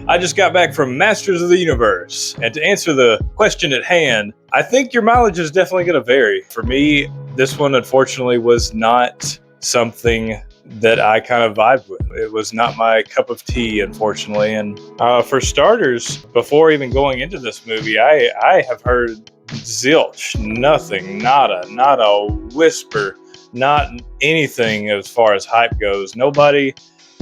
I just got back from Masters of the Universe, and to answer the question at hand, I think your mileage is definitely going to vary. For me, this one unfortunately was not something that I kind of vibed with. It was not my cup of tea, unfortunately. And for starters, before even going into this movie, I have heard zilch, nothing, nada, not a whisper, not anything as far as hype goes. Nobody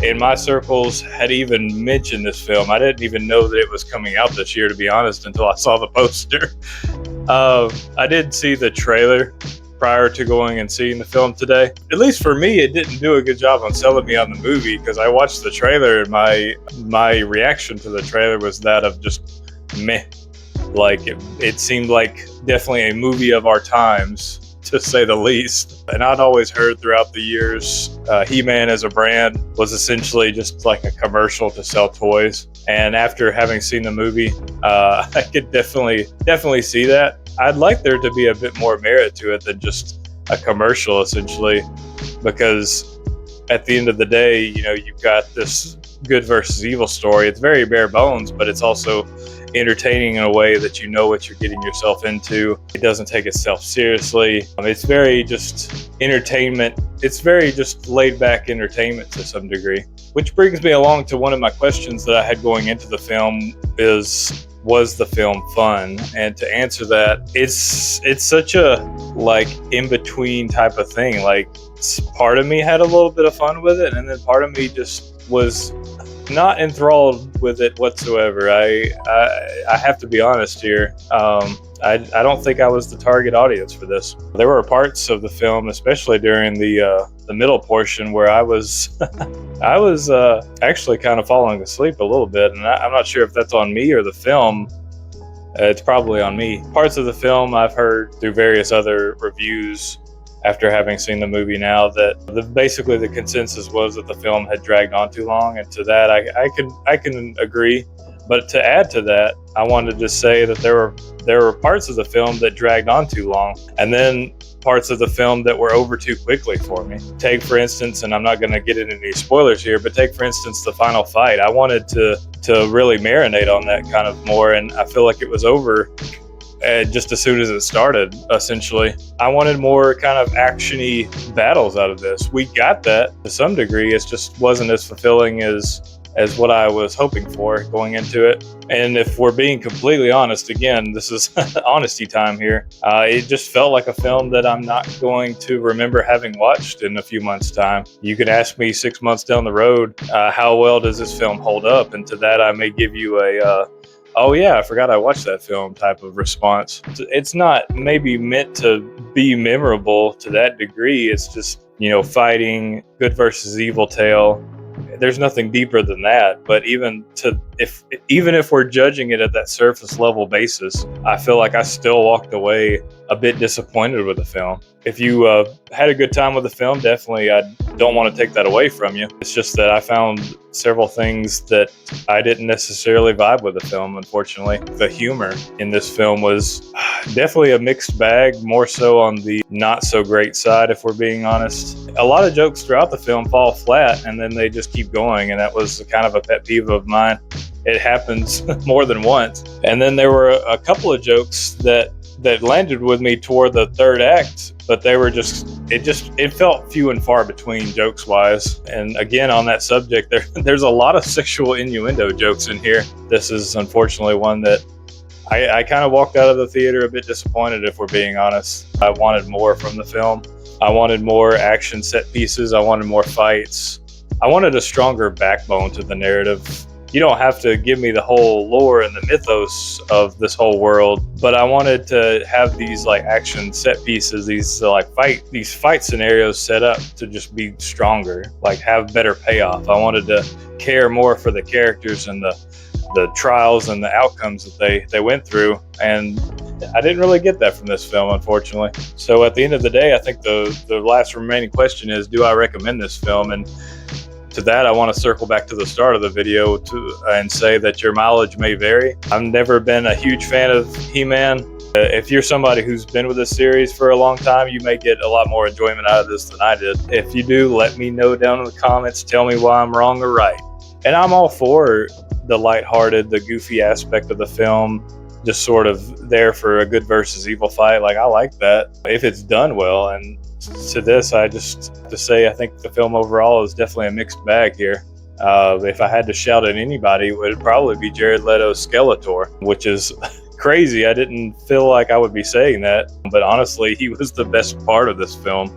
in my circles had even mentioned this film. I didn't even know that it was coming out this year, to be honest, until I saw the poster. I did see the trailer prior to going and seeing the film today. At least for me, it didn't do a good job on selling me on the movie, because I watched the trailer and my reaction to the trailer was that of just meh. Like it seemed like definitely a movie of our times, to say the least. And I'd always heard throughout the years, He-Man as a brand was essentially just like a commercial to sell toys. And after having seen the movie, I could definitely see that. I'd like there to be a bit more merit to it than just a commercial, essentially, because at the end of the day, you know, you've got this good versus evil story. It's very bare bones, but it's also entertaining in a way that you know what you're getting yourself into. It doesn't take itself seriously. It's very just entertainment. It's very just laid back entertainment to some degree. Which brings me along to one of my questions that I had going into the film was the film fun? And to answer that, it's such a like in between type of thing. Like part of me had a little bit of fun with it, and then part of me just was not enthralled with it whatsoever. I have to be honest here. I don't think I was the target audience for this. There were parts of the film, especially during the middle portion, where I was I was actually kind of falling asleep a little bit, and I'm not sure if that's on me or the film. It's probably on me. Parts of the film I've heard through various other reviews after having seen the movie now, that basically the consensus was that the film had dragged on too long, and to that I can agree. But to add to that, I wanted to say that there were parts of the film that dragged on too long, and then parts of the film that were over too quickly for me. Take, for instance, and I'm not going to get into any spoilers here, but take, for instance, the final fight. I wanted to really marinate on that kind of more, and I feel like it was over just as soon as it started, essentially. I wanted more kind of action-y battles out of this. We got that to some degree. It just wasn't as fulfilling as what I was hoping for going into it. And if we're being completely honest, again, this is honesty time here, it just felt like a film that I'm not going to remember having watched in a few months' time. You could ask me 6 months down the road, how well does this film hold up? And to that, I may give you a, oh yeah, I forgot I watched that film type of response. It's not maybe meant to be memorable to that degree. It's just, you know, fighting, good versus evil tale. There's nothing deeper than that. But even if we're judging it at that surface level basis, I feel like I still walked away a bit disappointed with the film. If you had a good time with the film, definitely I don't want to take that away from you. It's just that I found several things that I didn't necessarily vibe with the film, unfortunately. The humor in this film was definitely a mixed bag, more so on the not so great side, if we're being honest. A lot of jokes throughout the film fall flat, and then they just keep going, and that was kind of a pet peeve of mine. It happens more than once. And then there were a couple of jokes that landed with me toward the third act, but they were it felt few and far between jokes wise. And again, on that subject, there's a lot of sexual innuendo jokes in here. This is unfortunately one that I kind of walked out of the theater a bit disappointed, if we're being honest. I wanted more from the film. I wanted more action set pieces. I wanted more fights. I wanted a stronger backbone to the narrative. You don't have to give me the whole lore and the mythos of this whole world, but I wanted to have these like action set pieces, these fight scenarios set up to just be stronger, like have better payoff. I wanted to care more for the characters and the trials and the outcomes that they went through, and I didn't really get that from this film, unfortunately. So at the end of the day, I think the last remaining question is, do I recommend this film? And to that, I want to circle back to the start of the video and say that your mileage may vary. I've never been a huge fan of He-Man. If you're somebody who's been with this series for a long time, you may get a lot more enjoyment out of this than I did. If you do, let me know down in the comments. Tell me why I'm wrong or right. And I'm all for the lighthearted, the goofy aspect of the film, just sort of there for a good versus evil fight. Like, I like that if it's done well. And to this, I just to say I think the film overall is definitely a mixed bag here. If I had to shout at anybody, it would probably be Jared Leto's Skeletor, which is crazy. I didn't feel like I would be saying that, but honestly, he was the best part of this film.